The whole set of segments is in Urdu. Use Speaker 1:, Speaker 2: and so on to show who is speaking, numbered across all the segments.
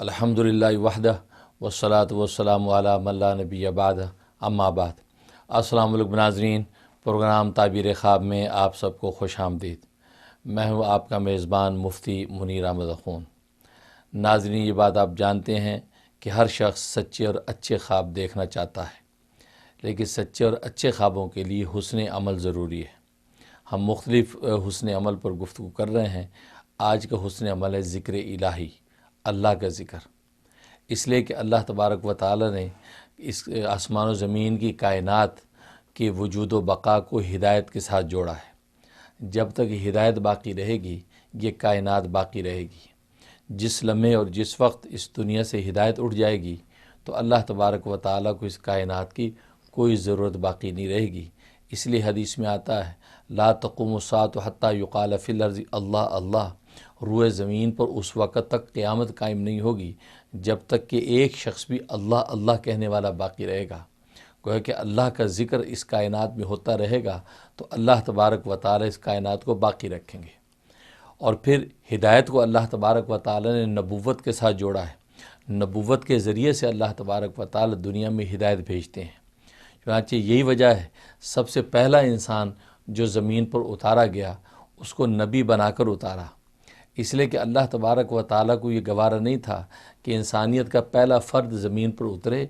Speaker 1: الحمدللہ وحدہ والصلاۃ والسلام علی من لا نبی بعدہ اما بعد۔ السلام علیکم ناظرین، پروگرام تعبیر خواب میں آپ سب کو خوش آمدید۔ میں ہوں آپ کا میزبان مفتی منیر احمد اخون۔ ناظرین، یہ بات آپ جانتے ہیں کہ ہر شخص سچے اور اچھے خواب دیکھنا چاہتا ہے، لیکن سچے اور اچھے خوابوں کے لیے حسن عمل ضروری ہے۔ ہم مختلف حسن عمل پر گفتگو کر رہے ہیں۔ آج کا حسن عمل ہے ذکر الہی، اللہ کا ذکر۔ اس لیے کہ اللہ تبارک و تعالی نے اس آسمان و زمین کی کائنات کے وجود و بقا کو ہدایت کے ساتھ جوڑا ہے۔ جب تک ہدایت باقی رہے گی، یہ کائنات باقی رہے گی۔ جس لمحے اور جس وقت اس دنیا سے ہدایت اٹھ جائے گی تو اللہ تبارک و تعالی کو اس کائنات کی کوئی ضرورت باقی نہیں رہے گی۔ اس لیے حدیث میں آتا ہے لا تقوم الساعة حتى يقال في الارض اللہ اللہ۔ روئے زمین پر اس وقت تک قیامت قائم نہیں ہوگی جب تک کہ ایک شخص بھی اللہ اللہ کہنے والا باقی رہے گا۔ گویا کہ اللہ کا ذکر اس کائنات میں ہوتا رہے گا تو اللہ تبارک و تعالی اس کائنات کو باقی رکھیں گے۔ اور پھر ہدایت کو اللہ تبارک و تعالی نے نبوت کے ساتھ جوڑا ہے۔ نبوت کے ذریعے سے اللہ تبارک و تعالی دنیا میں ہدایت بھیجتے ہیں۔ چنانچہ یہی وجہ ہے سب سے پہلا انسان جو زمین پر اتارا گیا اس کو نبی بنا کر اتارا، اس لیے کہ اللہ تبارک و تعالیٰ کو یہ گوارا نہیں تھا کہ انسانیت کا پہلا فرد زمین پر اترے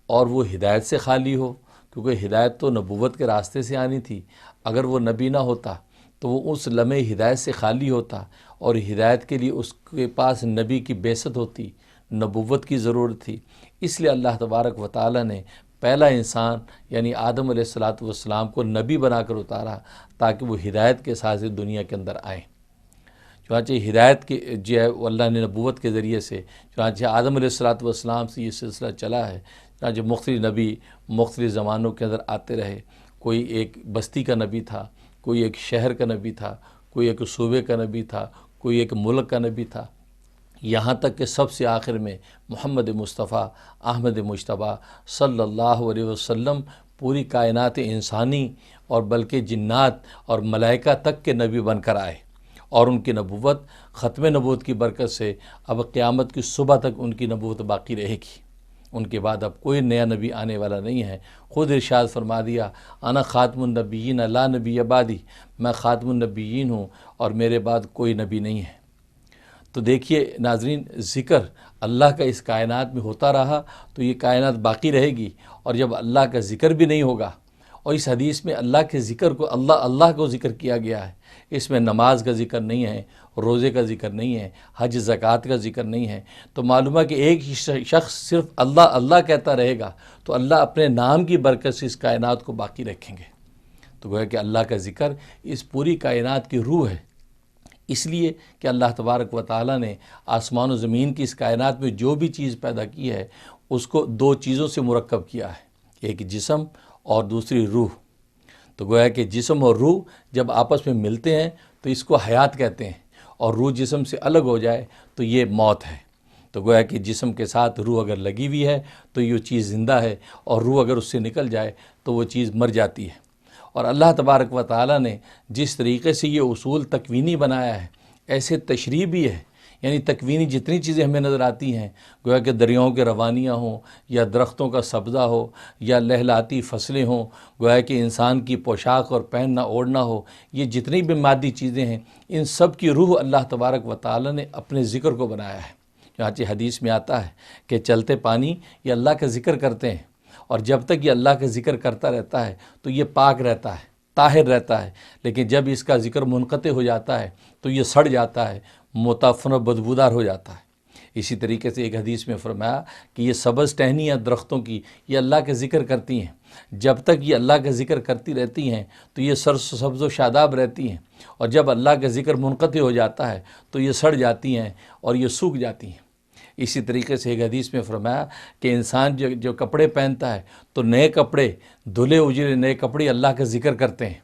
Speaker 1: اور وہ ہدایت سے خالی ہو، کیونکہ ہدایت تو نبوت کے راستے سے آنی تھی۔ اگر وہ نبی نہ ہوتا تو وہ اس لمحے ہدایت سے خالی ہوتا، اور ہدایت کے لیے اس کے پاس نبی کی بعثت ہوتی، نبوت کی ضرورت تھی۔ اس لیے اللہ تبارک و تعالیٰ نے پہلا انسان یعنی آدم علیہ السلام کو نبی بنا کر اتارا تاکہ وہ ہدایت کے ساتھ دنیا کے اندر آئیں۔ چنانچہ ہدایت کے جو ہے وہ اللہ نے نبوت کے ذریعے سے، چنانچہ آدم علیہ السلام سے یہ سلسلہ چلا ہے۔ چنانچہ مختلف نبی مختلف زمانوں کے اندر آتے رہے۔ کوئی ایک بستی کا نبی تھا، کوئی ایک شہر کا نبی تھا، کوئی ایک صوبے کا نبی تھا، کوئی ایک ملک کا نبی تھا، یہاں تک کہ سب سے آخر میں محمد مصطفیٰ احمد مجتبیٰ صلی اللہ علیہ وسلم پوری کائنات انسانی اور بلکہ جنات اور ملائکہ تک کے نبی بن کر آئے، اور ان کی نبوت ختم نبوت کی برکت سے اب قیامت کی صبح تک ان کی نبوت باقی رہے گی۔ ان کے بعد اب کوئی نیا نبی آنے والا نہیں ہے۔ خود ارشاد فرما دیا انا خاتم النبیین لا نبی بعدی، میں خاتم النبیین ہوں اور میرے بعد کوئی نبی نہیں ہے۔ تو دیکھیے ناظرین، ذکر اللہ کا اس کائنات میں ہوتا رہا تو یہ کائنات باقی رہے گی، اور جب اللہ کا ذکر بھی نہیں ہوگا، اور اس حدیث میں اللہ کے ذکر کو اللہ کو ذکر کیا گیا ہے، اس میں نماز کا ذکر نہیں ہے، روزے کا ذکر نہیں ہے، حج زکوٰۃ کا ذکر نہیں ہے، تو معلوم ہے کہ ایک شخص صرف اللہ اللہ کہتا رہے گا تو اللہ اپنے نام کی برکت سے اس کائنات کو باقی رکھیں گے۔ تو گویا کہ اللہ کا ذکر اس پوری کائنات کی روح ہے، اس لیے کہ اللہ تبارک و تعالیٰ نے آسمان و زمین کی اس کائنات میں جو بھی چیز پیدا کی ہے اس کو دو چیزوں سے مرکب کیا ہے، ایک جسم اور دوسری روح۔ تو گویا کہ جسم اور روح جب آپس میں ملتے ہیں تو اس کو حیات کہتے ہیں، اور روح جسم سے الگ ہو جائے تو یہ موت ہے۔ تو گویا کہ جسم کے ساتھ روح اگر لگی ہوئی ہے تو یہ چیز زندہ ہے، اور روح اگر اس سے نکل جائے تو وہ چیز مر جاتی ہے۔ اور اللہ تبارک و تعالیٰ نے جس طریقے سے یہ اصول تکوینی بنایا ہے ایسے تشریح بھی ہے، یعنی تکوینی جتنی چیزیں ہمیں نظر آتی ہیں، گویا کہ دریاؤں کے روانیاں ہوں یا درختوں کا سبزہ ہو یا لہلاتی فصلیں ہوں، گویا کہ انسان کی پوشاک اور پہننا اوڑھنا ہو، یہ جتنی بھی مادی چیزیں ہیں ان سب کی روح اللہ تبارک و تعالیٰ نے اپنے ذکر کو بنایا ہے۔ چنانچہ حدیث میں آتا ہے کہ چلتے پانی یہ اللہ کا ذکر کرتے ہیں، اور جب تک یہ اللہ کا ذکر کرتا رہتا ہے تو یہ پاک رہتا ہے، طاہر رہتا ہے، لیکن جب اس کا ذکر منقطع ہو جاتا ہے تو یہ سڑ جاتا ہے، متعفن و بدبودار ہو جاتا ہے۔ اسی طریقے سے ایک حدیث میں فرمایا کہ یہ سبز ٹہنیاں درختوں کی یہ اللہ کا ذکر کرتی ہیں، جب تک یہ اللہ کا ذکر کرتی رہتی ہیں تو یہ سبز و شاداب رہتی ہیں، اور جب اللہ کا ذکر منقطع ہو جاتا ہے تو یہ سڑ جاتی ہیں اور یہ سوکھ جاتی ہیں۔ اسی طریقے سے ایک حدیث میں فرمایا کہ انسان جو کپڑے پہنتا ہے تو نئے کپڑے دھلے اجلے نئے کپڑے اللہ کا ذکر کرتے ہیں،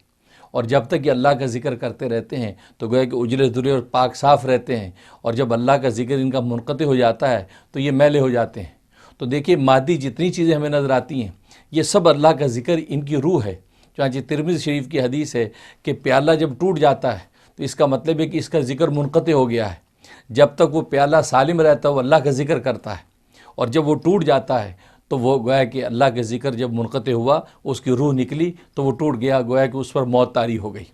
Speaker 1: اور جب تک یہ اللہ کا ذکر کرتے رہتے ہیں تو گویا کہ اجلے دھلے اور پاک صاف رہتے ہیں، اور جب اللہ کا ذکر ان کا منقطع ہو جاتا ہے تو یہ میلے ہو جاتے ہیں۔ تو دیکھیے مادی جتنی چیزیں ہمیں نظر آتی ہیں یہ سب اللہ کا ذکر ان کی روح ہے۔ چنانچہ ترمذی شریف کی حدیث ہے کہ پیالہ جب ٹوٹ جاتا ہے تو اس کا مطلب ہے کہ اس کا ذکر منقطع ہو گیا ہے، جب تک وہ پیالہ سالم رہتا ہے وہ اللہ کا ذکر کرتا ہے، اور جب وہ ٹوٹ جاتا ہے تو وہ گویا کہ اللہ کے ذکر جب منقطع ہوا، اس کی روح نکلی تو وہ ٹوٹ گیا، گویا کہ اس پر موت طاری ہو گئی۔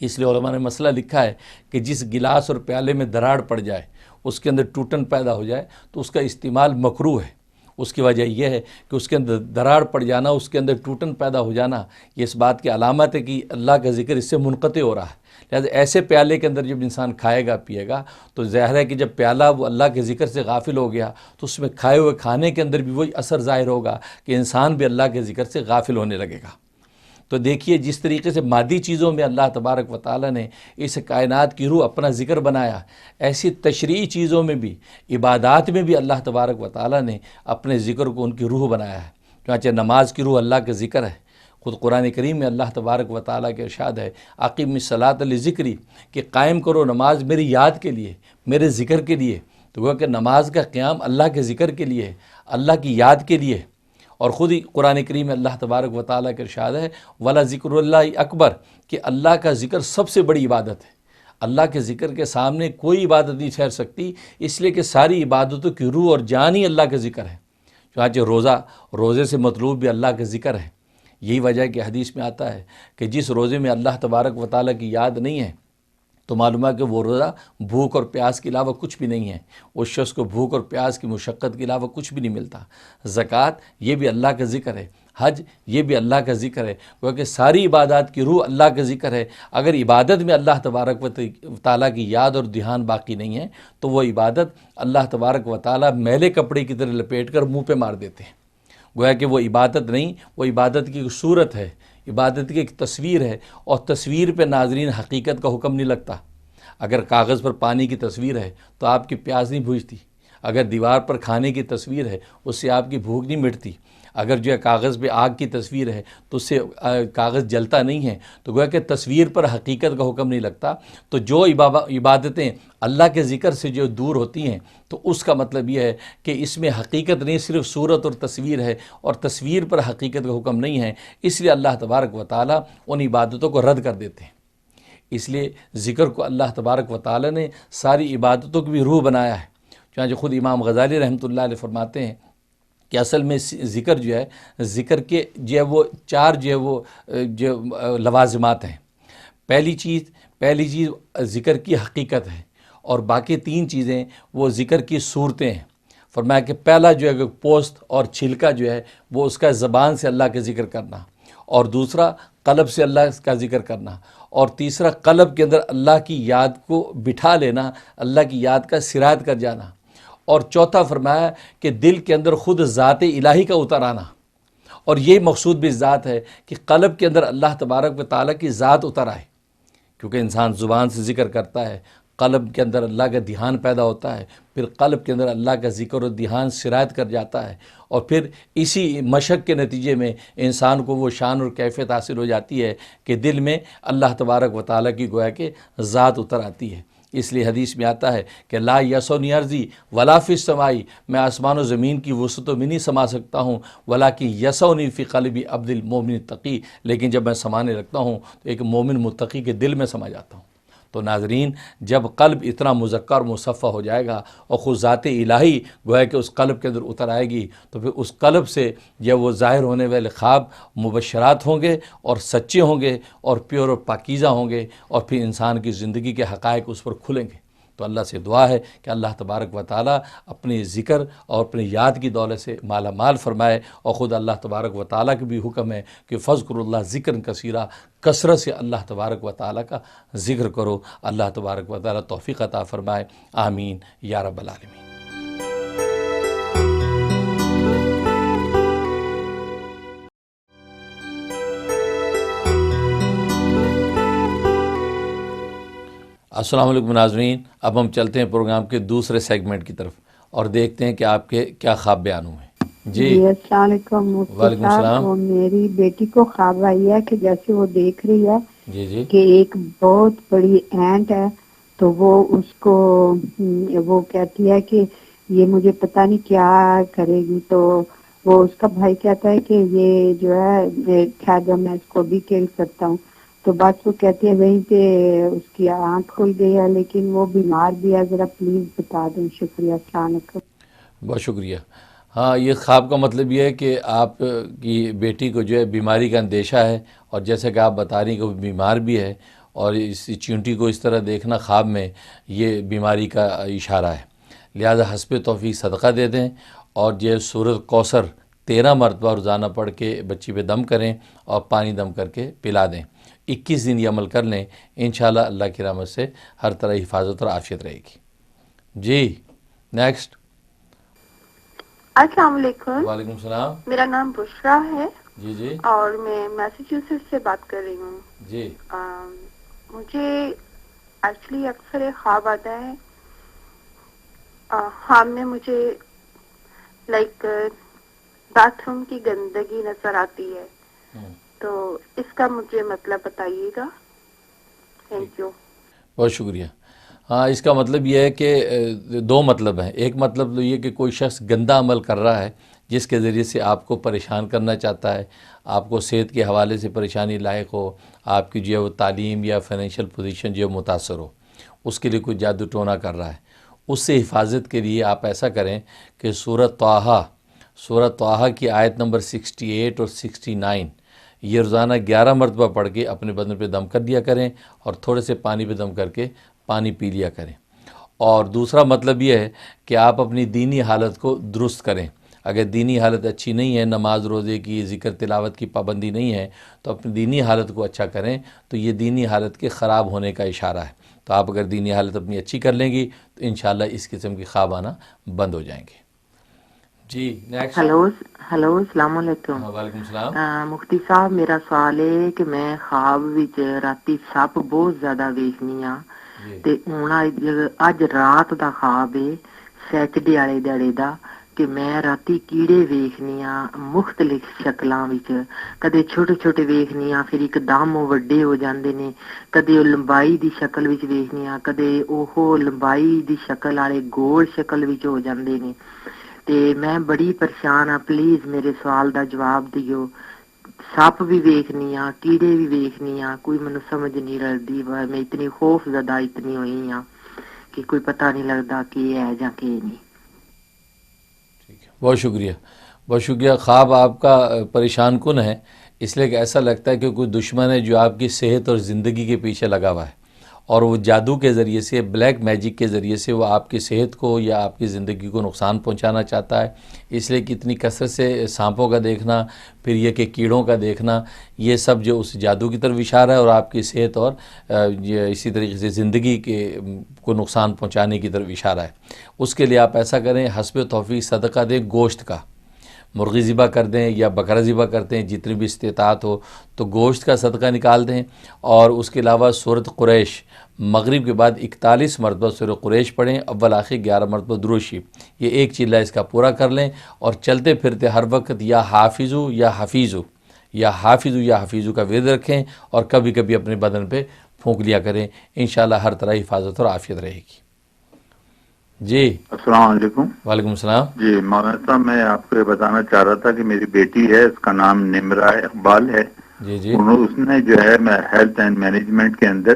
Speaker 1: اس لیے علماء نے مسئلہ لکھا ہے کہ جس گلاس اور پیالے میں دراڑ پڑ جائے، اس کے اندر ٹوٹن پیدا ہو جائے، تو اس کا استعمال مکروہ ہے۔ اس کی وجہ یہ ہے کہ اس کے اندر دراڑ پڑ جانا، اس کے اندر ٹوٹن پیدا ہو جانا، یہ اس بات کی علامت ہے کہ اللہ کا ذکر اس سے منقطع ہو رہا ہے۔ لہٰذا ایسے پیالے کے اندر جب انسان کھائے گا پیے گا تو ظاہر ہے کہ جب پیالہ وہ اللہ کے ذکر سے غافل ہو گیا تو اس میں کھائے ہوئے کھانے کے اندر بھی وہی اثر ظاہر ہوگا کہ انسان بھی اللہ کے ذکر سے غافل ہونے لگے گا۔ تو دیکھیے جس طریقے سے مادی چیزوں میں اللہ تبارک و تعالیٰ نے اس کائنات کی روح اپنا ذکر بنایا، ایسی تشریعی چیزوں میں بھی، عبادات میں بھی اللہ تبارک و تعالیٰ نے اپنے ذکر کو ان کی روح بنایا ہے۔ چنانچہ نماز کی روح اللہ کا ذکر ہے۔ خود قرآن کریم میں اللہ تبارک و تعالیٰ کے ارشاد ہے، اقیم الصلاۃ لذکری، کہ قائم کرو نماز میری یاد کے لیے، میرے ذکر کے لیے۔ تو وہ کہ نماز کا قیام اللہ کے ذکر کے لیے، اللہ کی یاد کے لیے۔ اور خود ہی قرآن کریم میں اللہ تبارک و تعالیٰ کے ارشاد ہے، وَلَا ذِكْرُ اللَّهِ اکبر، کہ اللہ کا ذکر سب سے بڑی عبادت ہے۔ اللہ کے ذکر کے سامنے کوئی عبادت نہیں ٹھہر سکتی، اس لیے کہ ساری عبادتوں کی روح اور جان ہی اللہ کا ذکر ہے۔ چنانچہ روزے سے مطلوب بھی اللہ کا ذکر ہے۔ یہی وجہ ہے کہ حدیث میں آتا ہے کہ جس روزے میں اللہ تبارک و تعالیٰ کی یاد نہیں ہے تو معلوم ہے کہ وہ روزہ بھوک اور پیاس کے علاوہ کچھ بھی نہیں ہے، اس شخص کو بھوک اور پیاس کی مشقت کے علاوہ کچھ بھی نہیں ملتا۔ زکوٰۃ یہ بھی اللہ کا ذکر ہے، حج یہ بھی اللہ کا ذکر ہے، کیونکہ ساری عبادات کی روح اللہ کا ذکر ہے۔ اگر عبادت میں اللہ تبارک و تعالیٰ کی یاد اور دھیان باقی نہیں ہے تو وہ عبادت اللہ تبارک و تعالیٰ میلے کپڑے کی طرح لپیٹ کر منہ پہ مار دیتے ہیں۔ گویا کہ وہ عبادت نہیں، وہ عبادت کی ایک صورت ہے، عبادت کی ایک تصویر ہے، اور تصویر پہ ناظرین حقیقت کا حکم نہیں لگتا۔ اگر کاغذ پر پانی کی تصویر ہے تو آپ کی پیاس نہیں بجھتی، اگر دیوار پر کھانے کی تصویر ہے اس سے آپ کی بھوک نہیں مٹتی، اگر جو ہے کاغذ پہ آگ کی تصویر ہے تو اس سے کاغذ جلتا نہیں ہے۔ تو گویا کہ تصویر پر حقیقت کا حکم نہیں لگتا۔ تو جو عبادتیں اللہ کے ذکر سے جو دور ہوتی ہیں تو اس کا مطلب یہ ہے کہ اس میں حقیقت نہیں، صرف صورت اور تصویر ہے، اور تصویر پر حقیقت کا حکم نہیں ہے، اس لیے اللہ تبارک و تعالیٰ ان عبادتوں کو رد کر دیتے ہیں۔ اس لیے ذکر کو اللہ تبارک و تعالیٰ نے ساری عبادتوں کی بھی روح بنایا ہے۔ چنانچہ خود امام غزالی رحمۃ اللہ علیہ فرماتے ہیں کہ اصل میں ذکر جو ہے، ذکر کے جو ہے وہ چار جو لوازمات ہیں۔ پہلی چیز ذکر کی حقیقت ہے، اور باقی تین چیزیں وہ ذکر کی صورتیں ہیں۔ فرمایا کہ پہلا جو ہے پوست اور چھلکا جو ہے وہ اس کا زبان سے اللہ کا ذکر کرنا، اور دوسرا قلب سے اللہ کا ذکر کرنا، اور تیسرا قلب کے اندر اللہ کی یاد کو بٹھا لینا، اللہ کی یاد کا سرایت کر جانا، اور چوتھا فرمایا کہ دل کے اندر خود ذات الہی کا اتر آنا۔ اور یہ مقصود بھی ذات ہے کہ قلب کے اندر اللہ تبارک و تعالیٰ کی ذات اتر آئے، کیونکہ انسان زبان سے ذکر کرتا ہے، قلب کے اندر اللہ کا دھیان پیدا ہوتا ہے، پھر قلب کے اندر اللہ کا ذکر و دھیان سرایت کر جاتا ہے، اور پھر اسی مشق کے نتیجے میں انسان کو وہ شان اور کیفیت حاصل ہو جاتی ہے کہ دل میں اللہ تبارک و تعالیٰ کی گویا کہ ذات اتر آتی ہے۔ اس لیے حدیث میں آتا ہے کہ لا یسونی ارضی ولا فی السمائی، میں آسمان و زمین کی وسعتوں میں نہیں سما سکتا ہوں، ولاکن یسونی فی قلبی عبد المومن تقی، لیکن جب میں سمانے لگتا ہوں تو ایک مومن متقی کے دل میں سما جاتا ہوں۔ تو ناظرین، جب قلب اتنا مزکہ اور مصفہ ہو جائے گا اور خود ذات الہی گویا کہ اس قلب کے اندر اتر آئے گی، تو پھر اس قلب سے جب وہ ظاہر ہونے والے خواب مبشرات ہوں گے اور سچے ہوں گے اور پیور اور پاکیزہ ہوں گے، اور پھر انسان کی زندگی کے حقائق اس پر کھلیں گے۔ تو اللہ سے دعا ہے کہ اللہ تبارک و تعالیٰ اپنے ذکر اور اپنے یاد کی دولت سے مالا مال فرمائے، اور خود اللہ تبارک و تعالیٰ کی بھی حکم ہے کہ فذکروا اللہ ذکر کثیرا، کثرت سے اللہ تبارک و تعالیٰ کا ذکر کرو۔ اللہ تبارک و تعالیٰ توفیق عطا فرمائے، آمین یا رب العالمین۔ السلام علیکم ناظرین، اب ہم چلتے ہیں پروگرام کے دوسرے سیگمنٹ کی طرف اور دیکھتے ہیں کہ آپ کے کیا خواب بیان ہوئے۔ جی
Speaker 2: السلام علیکم مفتی
Speaker 1: وعلیکم
Speaker 2: صاحب،
Speaker 1: السلام۔
Speaker 2: وہ میری بیٹی کو خواب آئی ہے کہ جیسے وہ دیکھ رہی ہے
Speaker 1: جی
Speaker 2: کہ ایک بہت بڑی اینٹ ہے، تو وہ اس کو وہ کہتی ہے کہ یہ مجھے پتہ نہیں کیا کرے گی، تو وہ اس کا بھائی کہتا ہے کہ یہ جو ہے خیر میں اس کو بھی کھیل سکتا ہوں۔ تو بس وہ کہتی ہے وہیں پہ اس کی آنکھ کھل گئی ہے، لیکن وہ بیمار بھی ہے، ذرا پلیز بتا دیں. شکریہ. السلام علیکم.
Speaker 1: بہت شکریہ. ہاں، یہ خواب کا مطلب یہ ہے کہ آپ کی بیٹی کو جو ہے بیماری کا اندیشہ ہے، اور جیسا کہ آپ بتا رہی ہیں کہ وہ بیمار بھی ہے، اور اس چیونٹی کو اس طرح دیکھنا خواب میں یہ بیماری کا اشارہ ہے. لہذا حسب توفیق صدقہ دے دیں، اور یہ سورۃ کوثر 13 مرتبہ روزانہ پڑھ کے بچی پہ دم کریں اور پانی دم کر کے پلا دیں. 21 دن یہ عمل کر لیں، انشاءاللہ اللہ کی رحمت سے ہر طرح حفاظت اور عافیت رہے گی. جی نیکسٹ.
Speaker 3: السلام علیکم.
Speaker 1: وعلیکم السلام.
Speaker 3: میرا نام بشرا ہے
Speaker 1: جی جی
Speaker 3: اور میں میسیچیوسیٹس سے بات کر رہی ہوں.
Speaker 1: جی
Speaker 3: مجھے ایکچولی اکثر ایک خواب آتا ہے. خواب میں مجھے لائک باتھ روم کی گندگی نظر آتی ہے، تو اس کا مجھے مطلب بتائیے گا. Thank you.
Speaker 1: بہت شکریہ. ہاں، اس کا مطلب یہ ہے کہ دو مطلب ہیں. ایک مطلب تو یہ کہ کوئی شخص گندا عمل کر رہا ہے جس کے ذریعے سے آپ کو پریشان کرنا چاہتا ہے، آپ کو صحت کے حوالے سے پریشانی لاحق ہو، آپ کی جو ہے وہ تعلیم یا فائنینشیل پوزیشن جو ہے متاثر ہو، اس کے لیے کوئی جادو ٹونا کر رہا ہے. اس سے حفاظت کے لیے آپ ایسا کریں کہ سورۃ طٰہٰ کی آیت نمبر 68 اور 69 یہ روزانہ 11 مرتبہ پڑھ کے اپنے بدن پہ دم کر دیا کریں، اور تھوڑے سے پانی پہ دم کر کے پانی پی لیا کریں. اور دوسرا مطلب یہ ہے کہ آپ اپنی دینی حالت کو درست کریں. اگر دینی حالت اچھی نہیں ہے، نماز روزے کی، ذکر تلاوت کی پابندی نہیں ہے، تو اپنی دینی حالت کو اچھا کریں. تو یہ دینی حالت کے خراب ہونے کا اشارہ ہے. تو آپ اگر دینی حالت اپنی اچھی کر لیں گی تو انشاءاللہ اس قسم کے خواب آنا بند ہو جائیں گے. جی نیکسٹ.
Speaker 4: ہلو السلام علیکم.
Speaker 1: وعلیکم السلام.
Speaker 4: مفتی صاحب، میرا سوال ہے کہ میں خواب وچ راتی سپ بہت زیادہ ویکھنی ہاں، تے ہن اج رات دا خواب ہے سیٹرڈے والے دیہڑے دا کہ میں راتی کیڑے ویکھنی ہاں مختلف شکلاں وچ. کدے چھوٹے چھوٹے ویکھنی ہاں، پھر ایک دم وڈے ہو جاندے نے. کدے لمبائی دی شکل وچ ویکھنی ہاں، کدے اوہو لمبائی دی شکل والے گول شکل وچ ہو جاندے نے. تے میں بڑی پریشان ہاں، پلیز میرے سوال دا جواب دیو. سپ بھی ویکھنی ہاں، کیڑے بھی ویکھنی ہاں، کوئی مینوں سمجھ نہیں لگدی. میں اتنی خوف زدہ اتنی ہوئی ہاں کہ کوئی پتہ نہیں لگدا کہ ہے یا کہ نہیں.
Speaker 1: ٹھیک ہے، بہت شکریہ. بہت شکریہ. خواب آپ کا پریشان کن ہے، اس لیے کہ ایسا لگتا ہے کہ کوئی دشمن ہے جو آپ کی صحت اور زندگی کے پیچھے لگا ہوا ہے، اور وہ جادو کے ذریعے سے، بلیک میجک کے ذریعے سے وہ آپ کی صحت کو یا آپ کی زندگی کو نقصان پہنچانا چاہتا ہے. اس لیے کہ اتنی کثرت سے سانپوں کا دیکھنا، پھر یہ کہ کیڑوں کا دیکھنا، یہ سب جو اس جادو کی طرف اشارہ ہے، اور آپ کی صحت اور اسی طریقے سے زندگی کے کو نقصان پہنچانے کی طرف اشارہ ہے. اس کے لیے آپ ایسا کریں، حسب توفیق صدقہ دیں گوشت کا. مرغی ذبح کر دیں یا بکرا ذبح کرتے ہیں، جتنی بھی استطاعت ہو تو گوشت کا صدقہ نکال دیں. اور اس کے علاوہ سورۃ قریش مغرب کے بعد 41 مرتبہ سورۃ قریش پڑھیں، اول آخر 11 مرتبہ درود شریف. یہ ایک چلہ اس کا پورا کر لیں، اور چلتے پھرتے ہر وقت یا حافظو یا حفیظو یا حافظو یا حفیظو کا ورد رکھیں، اور کبھی کبھی اپنے بدن پہ پھونک لیا کریں. انشاءاللہ ہر طرح حفاظت اور عافیت رہے گی. جی
Speaker 5: السلام علیکم.
Speaker 1: وعلیکم السلام.
Speaker 5: جی مولانا صاحب، میں آپ کو یہ بتانا چاہ رہا تھا کہ میری بیٹی ہے، اس کا نام نمرہ اقبال ہے.
Speaker 1: جی جی
Speaker 5: اس نے جو ہے میں ہیلتھ اینڈ مینجمنٹ کے اندر،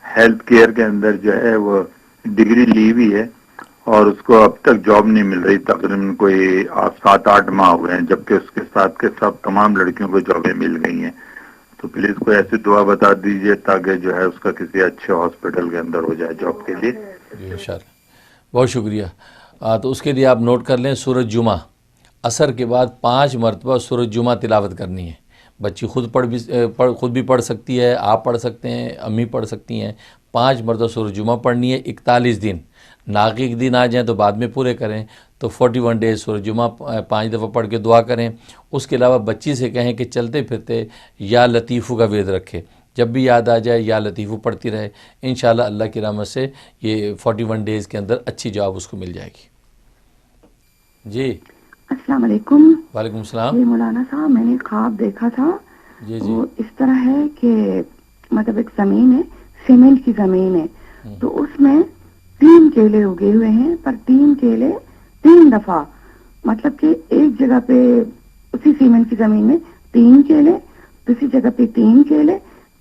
Speaker 5: ہیلتھ کیئر کے اندر جو ہے وہ ڈگری لی ہوئی ہے، اور اس کو اب تک جاب نہیں مل رہی. تقریباً کوئی 7-8 ماہ ہوئے ہیں، جبکہ اس کے ساتھ کے سب تمام لڑکیوں کو جابیں مل گئی ہیں. تو پلیز کوئی ایسی دعا بتا دیجئے تاکہ جو ہے اس کا کسی اچھے ہاسپٹل کے اندر ہو جائے جاب کے لیے.
Speaker 1: جی انشاءاللہ. بہت شکریہ. تو اس کے لیے آپ نوٹ کر لیں، سورۃ جمعہ عصر کے بعد 5 مرتبہ سورۃ جمعہ تلاوت کرنی ہے. بچی خود بھی پڑھ سکتی ہے، آپ پڑھ سکتے ہیں، امی پڑھ سکتی ہیں. 5 مرتبہ سورۃ جمعہ پڑھنی ہے. 41 دن، ناقے کے دن آ جائیں تو بعد میں پورے کریں. تو 41 ڈیز سورۃ جمعہ 5 دفعہ پڑھ کے دعا کریں. اس کے علاوہ بچی سے کہیں کہ چلتے پھرتے یا لطیفو کا ورد رکھے، جب بھی یاد آ جائے یا لطیفو پڑھتی رہے. انشاءاللہ اللہ کی رحمت سے یہ 41 ڈیز کے اندر اچھی جاب اس کو مل جائے گی. جی
Speaker 2: السلام علیکم.
Speaker 1: وعلیکم السلام.
Speaker 2: جی مولانا صاحب، میں نے خواب دیکھا تھا.
Speaker 1: جی
Speaker 2: وہ اس طرح ہے کہ مطلب ایک زمین ہے، سیمنٹ کی زمین ہے، تو اس میں 3 کیلے اگے ہوئے ہیں، پر 3 کیلے 3 دفعہ، مطلب کہ ایک جگہ پہ اسی سیمنٹ کی زمین میں 3 کیلے، دوسری جگہ پہ 3 کیلے،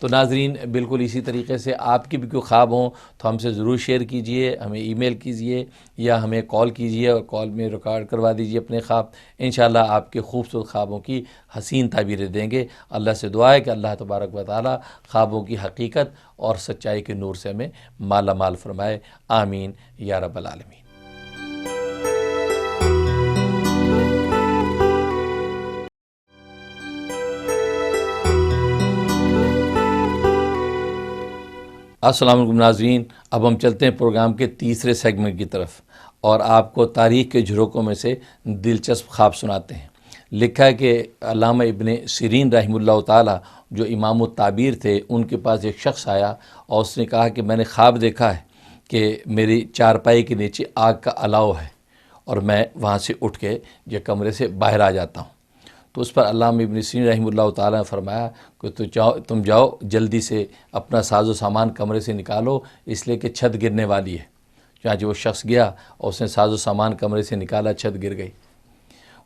Speaker 1: تو ناظرین بالکل اسی طریقے سے آپ کی بھی کوئی خواب ہوں تو ہم سے ضرور شیئر کیجئے، ہمیں ای میل کیجئے یا ہمیں کال کیجئے اور کال میں ریکارڈ کروا دیجئے اپنے خواب. انشاءاللہ آپ کے خوبصورت خوابوں کی حسین تعبیریں دیں گے. اللہ سے دعا ہے کہ اللہ تبارک و تعالی خوابوں کی حقیقت اور سچائی کے نور سے ہمیں مالا مال فرمائے. آمین یا رب العالمین. السلام علیکم ناظرین، اب ہم چلتے ہیں پروگرام کے تیسرے سیگمنٹ کی طرف اور آپ کو تاریخ کے جھروکوں میں سے دلچسپ خواب سناتے ہیں. لکھا ہے کہ علامہ ابن سیرین رحمہ اللہ تعالی جو امام التعبیر تھے، ان کے پاس ایک شخص آیا اور اس نے کہا کہ میں نے خواب دیکھا ہے کہ میری چارپائی کے نیچے آگ کا الاؤ ہے اور میں وہاں سے اٹھ کے یہ کمرے سے باہر آ جاتا ہوں. تو اس پر علامہ ابن سیرین رحمہ اللہ تعالیٰ نے فرمایا کہ تم جاؤ جلدی سے اپنا ساز و سامان کمرے سے نکالو، اس لیے کہ چھت گرنے والی ہے. چنانچہ وہ شخص گیا اور اس نے ساز و سامان کمرے سے نکالا، چھت گر گئی.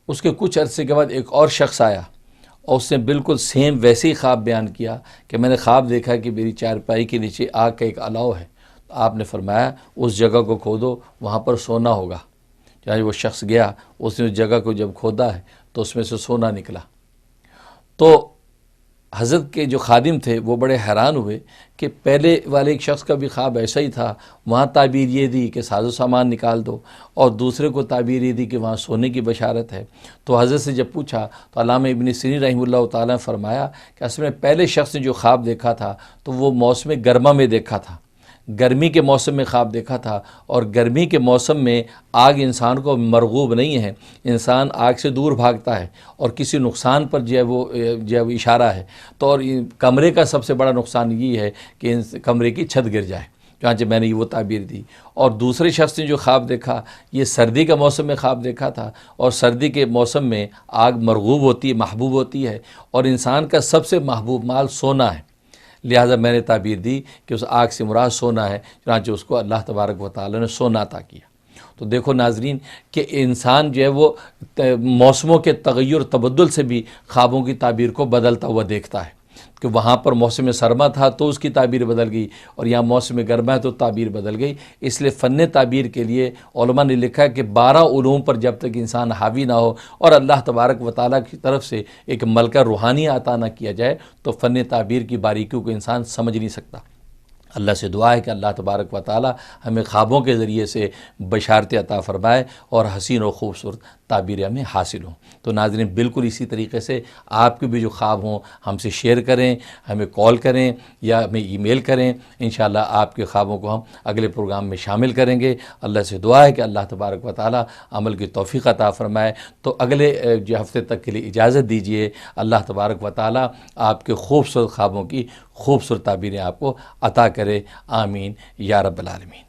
Speaker 1: اس کے کچھ عرصے کے بعد ایک اور شخص آیا اور اس نے بالکل سیم ویسے ہی خواب بیان کیا کہ میں نے خواب دیکھا کہ میری چارپائی کے نیچے آگ کا ایک الاؤ ہے. تو آپ نے فرمایا اس جگہ کو کھودو، وہاں پر سونا ہوگا. چنانچہ وہ شخص گیا، اس نے اس جگہ کو جب کھودا ہے تو اس میں سے سونا نکلا. تو حضرت کے جو خادم تھے وہ بڑے حیران ہوئے کہ پہلے والے ایک شخص کا بھی خواب ایسا ہی تھا، وہاں تعبیر یہ دی کہ ساز و سامان نکال دو، اور دوسرے کو تعبیر یہ دی کہ وہاں سونے کی بشارت ہے. تو حضرت سے جب پوچھا تو علامہ ابن سیرین رحمہ اللہ تعالیٰ نے فرمایا کہ اصل میں پہلے شخص نے جو خواب دیکھا تھا تو وہ موسم گرما میں دیکھا تھا، گرمی کے موسم میں خواب دیکھا تھا، اور گرمی کے موسم میں آگ انسان کو مرغوب نہیں ہے، انسان آگ سے دور بھاگتا ہے اور کسی نقصان پر جو ہے وہ اشارہ ہے. تو اور کمرے کا سب سے بڑا نقصان یہ ہے کہ کمرے کی چھت گر جائے. چنانچہ میں نے وہ تعبیر دی. اور دوسرے شخص نے جو خواب دیکھا یہ سردی کا موسم میں خواب دیکھا تھا، اور سردی کے موسم میں آگ مرغوب ہوتی ہے، محبوب ہوتی ہے، اور انسان کا سب سے محبوب مال سونا ہے. لہٰذا میں نے تعبیر دی کہ اس آگ سے مراد سونا ہے. چنانچہ اس کو اللہ تبارک و تعالی نے سونا عطا کیا. تو دیکھو ناظرین کہ انسان جو ہے وہ موسموں کے تغیر تبدل سے بھی خوابوں کی تعبیر کو بدلتا ہوا دیکھتا ہے کہ وہاں پر موسم سرما تھا تو اس کی تعبیر بدل گئی، اور یہاں موسم گرما ہے تو تعبیر بدل گئی. اس لیے فن تعبیر کے لیے علماء نے لکھا ہے کہ 12 علوم پر جب تک انسان حاوی نہ ہو اور اللہ تبارک و تعالیٰ کی طرف سے ایک ملکہ روحانی عطا نہ کیا جائے تو فن تعبیر کی باریکیوں کو انسان سمجھ نہیں سکتا. اللہ سے دعا ہے کہ اللہ تبارک و تعالی ہمیں خوابوں کے ذریعے سے بشارتیں عطا فرمائے اور حسین و خوبصورت تعبیریں ہمیں حاصل ہوں. تو ناظرین بالکل اسی طریقے سے آپ کے بھی جو خواب ہوں ہم سے شیئر کریں، ہمیں کال کریں یا ہمیں ای میل کریں. انشاءاللہ آپ کے خوابوں کو ہم اگلے پروگرام میں شامل کریں گے. اللہ سے دعا ہے کہ اللہ تبارک و تعالی عمل کی توفیق عطا فرمائے. تو اگلے جو ہفتے تک کے لیے اجازت دیجیے. اللہ تبارک و تعالی آپ کے خوبصورت خوابوں کی خوبصورت تعبیریں آپ کو عطا کرے. آمین یا رب العالمین.